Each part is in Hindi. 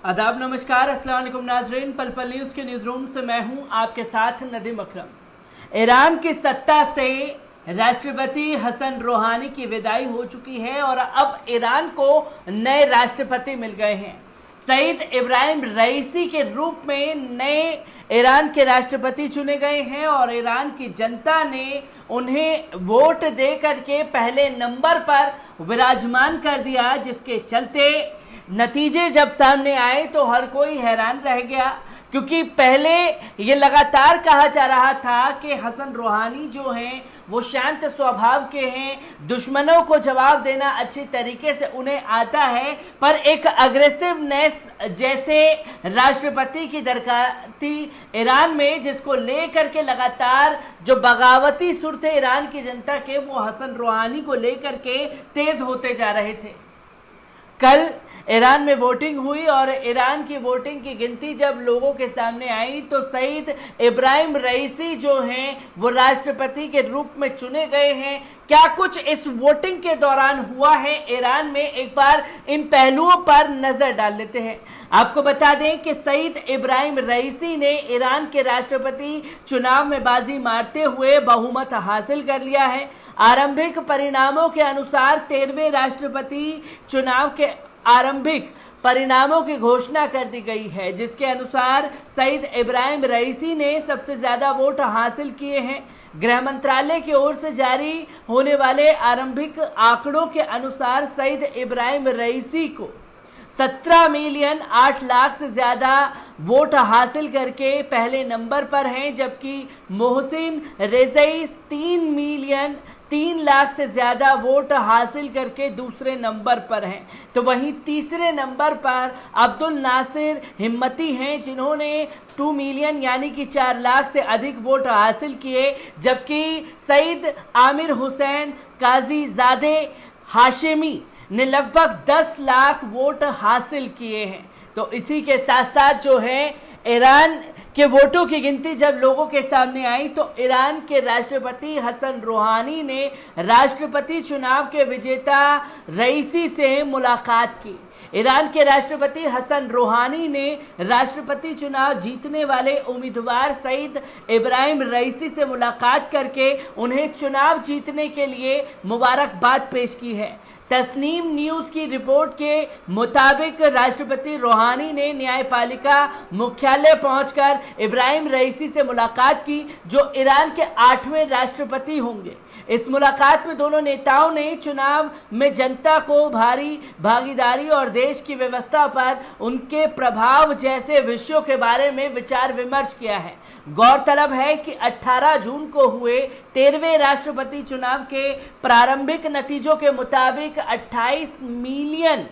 आदाब, नमस्कार, अस्सलाम वालेकुम नाजरीन। पल पल न्यूज़ के न्यूज़ रूम से मैं हूं आपके साथ नदीम अकरम। ईरान की सत्ता से राष्ट्रपति हसन रूहानी की विदाई हो चुकी है और अब ईरान को नए राष्ट्रपति मिल गए हैं। सईद इब्राहिम रईसी के रूप में नए ईरान के राष्ट्रपति चुने गए हैं और ईरान की जनता ने उन्हें वोट दे करके पहले नंबर पर विराजमान कर दिया, जिसके चलते नतीजे जब सामने आए तो हर कोई हैरान रह गया, क्योंकि पहले ये लगातार कहा जा रहा था कि हसन रूहानी जो हैं वो शांत स्वभाव के हैं, दुश्मनों को जवाब देना अच्छी तरीके से उन्हें आता है, पर एक अग्रेसिवनेस जैसे राष्ट्रपति की दरकार थी ईरान में, जिसको लेकर के लगातार जो बगावती सुर थे ईरान की जनता के, वो हसन रूहानी को लेकर के तेज होते जा रहे थे। कल ईरान में वोटिंग हुई और ईरान की वोटिंग की गिनती जब लोगों के सामने आई तो सईद इब्राहिम रईसी जो हैं वो राष्ट्रपति के रूप में चुने गए हैं। क्या कुछ इस वोटिंग के दौरान हुआ है ईरान में, एक बार इन पहलुओं पर नजर डाल लेते हैं। आपको बता दें कि सईद इब्राहिम रईसी ने ईरान के राष्ट्रपति चुनाव में बाजी मारते हुए बहुमत हासिल कर लिया है। आरंभिक परिणामों के अनुसार 13वें राष्ट्रपति चुनाव के आरंभिक परिणामों की घोषणा कर दी गई है, जिसके अनुसार सईद इब्राहिम रईसी ने सबसे ज्यादा वोट हासिल किए हैं। गृह मंत्रालय की ओर से जारी होने वाले आरंभिक आंकड़ों के अनुसार सईद इब्राहिम रईसी को 17 मिलियन 8 लाख से ज्यादा वोट हासिल करके पहले नंबर पर हैं, जबकि मोहसिन रेज़ई 3 मिलियन 3 लाख से ज्यादा वोट हासिल करके दूसरे नंबर पर हैं। तो वहीं तीसरे नंबर पर अब्दुल नासिर हिम्मती हैं, जिन्होंने 2 मिलियन यानी कि 4 लाख से अधिक वोट हासिल किए, जबकि सईद आमिर हुसैन काजीजादे हाशिमी ने लगभग 10 लाख वोट हासिल किए हैं। तो इसी के साथ साथ जो है ईरान के वोटों की गिनती जब लोगों के सामने आई तो ईरान के राष्ट्रपति हसन रूहानी ने राष्ट्रपति चुनाव के विजेता रईसी से मुलाकात की। ईरान के राष्ट्रपति हसन रूहानी ने राष्ट्रपति चुनाव जीतने वाले उम्मीदवार सईद इब्राहिम रईसी से मुलाकात करके उन्हें चुनाव जीतने के लिए मुबारकबाद पेश की है। तस्नीम न्यूज़ की रिपोर्ट के मुताबिक राष्ट्रपति रूहानी ने न्यायपालिका मुख्यालय पहुंचकर इब्राहिम रईसी से मुलाकात की, जो ईरान के 8वें राष्ट्रपति होंगे। इस मुलाकात में दोनों नेताओं ने चुनाव में जनता को भारी भागीदारी और देश की व्यवस्था पर उनके प्रभाव जैसे विषयों के बारे में विचार विमर्श किया है। गौरतलब है कि 18 जून को हुए 13वें राष्ट्रपति चुनाव के प्रारंभिक नतीजों के मुताबिक 28 मिलियन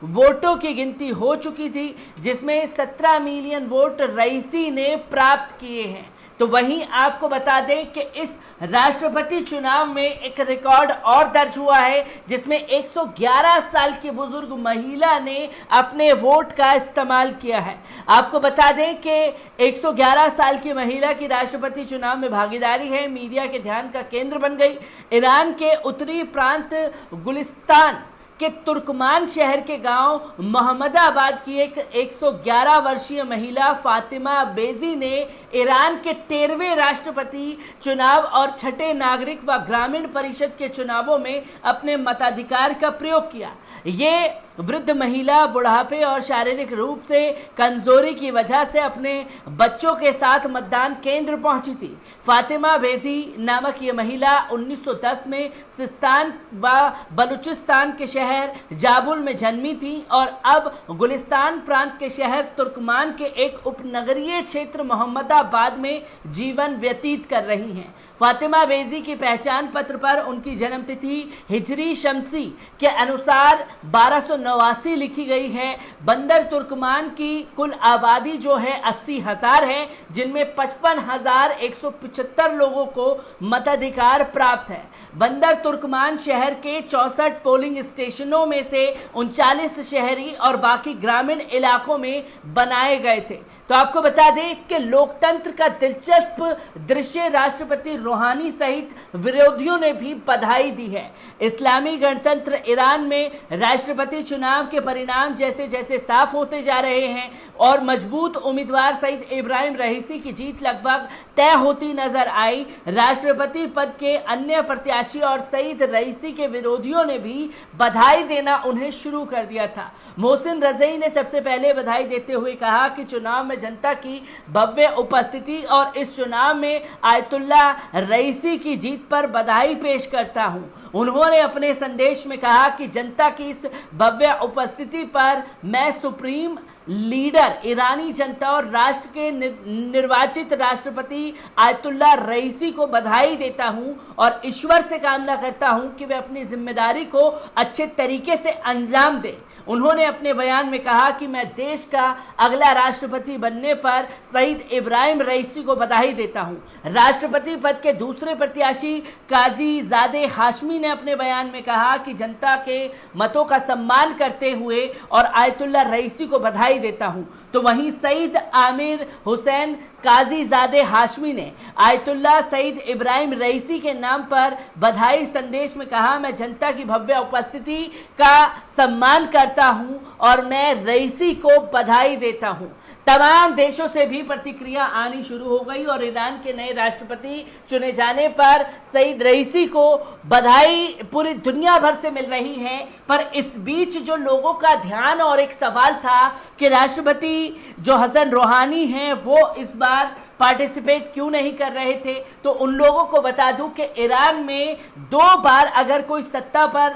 वोटों की गिनती हो चुकी थी, जिसमें 17 मिलियन वोट रईसी ने प्राप्त किए हैं। तो वहीं आपको बता दें कि इस राष्ट्रपति चुनाव में एक रिकॉर्ड और दर्ज हुआ है, जिसमें 111 साल की बुजुर्ग महिला ने अपने वोट का इस्तेमाल किया है। आपको बता दें कि 111 साल की महिला की राष्ट्रपति चुनाव में भागीदारी है मीडिया के ध्यान का केंद्र बन गई। ईरान के उत्तरी प्रांत गुलिस्तान के तुर्कमान शहर के गांव मोहम्मदाबाद की एक 111 वर्षीय महिला फातिमा बेजी ने ईरान के 13वें राष्ट्रपति चुनाव और छठे नागरिक व ग्रामीण परिषद के चुनावों में अपने मताधिकार का प्रयोग किया। ये वृद्ध महिला बुढ़ापे और शारीरिक रूप से कमजोरी की वजह से अपने बच्चों के साथ मतदान केंद्र पहुंची थी। फातिमा बेजी नामक ये महिला 1910 में सिस्तान व बलूचिस्तान के शहर जाबुल में जन्मी थी और अब गुलिस्तान प्रांत के शहर तुर्कमान के एक उपनगरीय क्षेत्र मोहम्मदाबाद में जीवन व्यतीत कर रही हैं। फातिमा बेजी की पहचान पत्र पर उनकी जन्मतिथि हिजरी शमसी के अनुसार 1289 लिखी गई है। बंदर तुर्कमान की कुल आबादी जो है 80,000 है, जिनमें 55,175 लोगों को मताधिकार प्राप्त है। बंदर तुर्कमान शहर के 64 पोलिंग स्टेशनों में से 39 शहरी और बाकी ग्रामीण इलाकों में बनाए गए थे। तो आपको बता दें कि लोकतंत्र का दिलचस्प दृश्य राष्ट्रपति रूहानी सहित विरोधियों ने भी बधाई दी है। इस्लामी गणतंत्र ईरान में राष्ट्रपति चुनाव के परिणाम जैसे जैसे साफ होते जा रहे हैं और मजबूत उम्मीदवार सईद इब्राहिम रईसी की जीत लगभग तय होती नजर आई, राष्ट्रपति पद के अन्य प्रत्याशी और सईद रईसी के विरोधियों ने भी बधाई देना उन्हें शुरू कर दिया था। मोहसिन रजई ने सबसे पहले बधाई देते हुए कहा कि चुनाव में जनता की भव्य उपस्थिति और इस चुनाव में आयतुल्ला रईसी की जीत पर बधाई पेश करता हूं। उन्होंने अपने संदेश में कहा कि जनता की इस भव्य उपस्थिति पर मैं सुप्रीम लीडर ईरानी जनता और राष्ट्र के निर्वाचित राष्ट्रपति आयतुल्ला रईसी को बधाई देता हूं और ईश्वर से कामना करता हूं कि वे अपनी जिम्मेदारी को अच्छे तरीके से अंजाम दें। उन्होंने अपने बयान में कहा कि मैं देश का अगला राष्ट्रपति बनने पर सईद इब्राहिम रईसी को बधाई देता हूं। राष्ट्रपति पद के दूसरे प्रत्याशी काजी ज़ादे हाशमी ने अपने बयान में कहा कि जनता के मतों का सम्मान करते हुए और आयतुल्ला रईसी को बधाई देता हूं। तो वहीं सईद आमिर हुसैन काजी ज़ादे हाशमी ने आयतुल्ला सईद इब्राहिम रईसी के नाम पर बधाई संदेश में कहा, मैं जनता की भव्य उपस्थिति का सम्मान करता हूं और मैं रईसी को बधाई देता हूं। तमाम देशों से भी प्रतिक्रिया आनी शुरू हो गई और ईरान के नए राष्ट्रपति चुने जाने पर सईद रईसी को बधाई पूरी दुनिया भर से मिल रही है। पर इस बीच जो लोगों का ध्यान और एक सवाल था कि राष्ट्रपति जो हसन रूहानी हैं वो इस बार पार्टिसिपेट क्यों नहीं कर रहे थे, तो उन लोगों को बता दूं कि ईरान में 2 बार अगर कोई सत्ता पर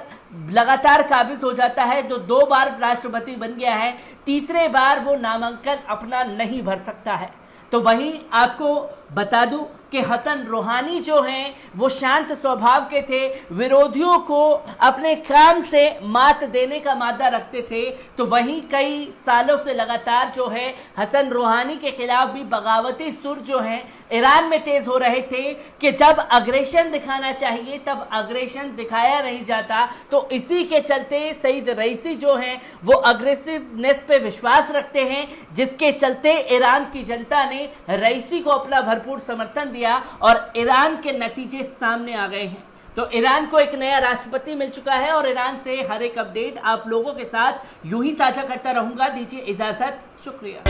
लगातार काबिज हो जाता है तो 2 बार राष्ट्रपति बन गया है, तीसरे बार वो नामांकन अपना नहीं भर सकता है। तो वहीं आपको बता दूं कि हसन रूहानी जो हैं वो शांत स्वभाव के थे, विरोधियों को अपने काम से मात देने का मादा रखते थे। तो वहीं कई सालों से लगातार जो है हसन रूहानी के खिलाफ भी बगावती सुर जो हैं ईरान में तेज हो रहे थे कि जब अग्रेशन दिखाना चाहिए तब अग्रेशन दिखाया नहीं जाता। तो इसी के चलते सईद रईसी जो हैं वो अग्रेसिवनेस पे विश्वास रखते हैं, जिसके चलते ईरान की जनता ने रईसी को अपना भरपूर समर्थन दिया और ईरान के नतीजे सामने आ गए हैं। तो ईरान को एक नया राष्ट्रपति मिल चुका है और ईरान से हर एक अपडेट आप लोगों के साथ यूं ही साझा करता रहूंगा। दीजिए इजाजत, शुक्रिया।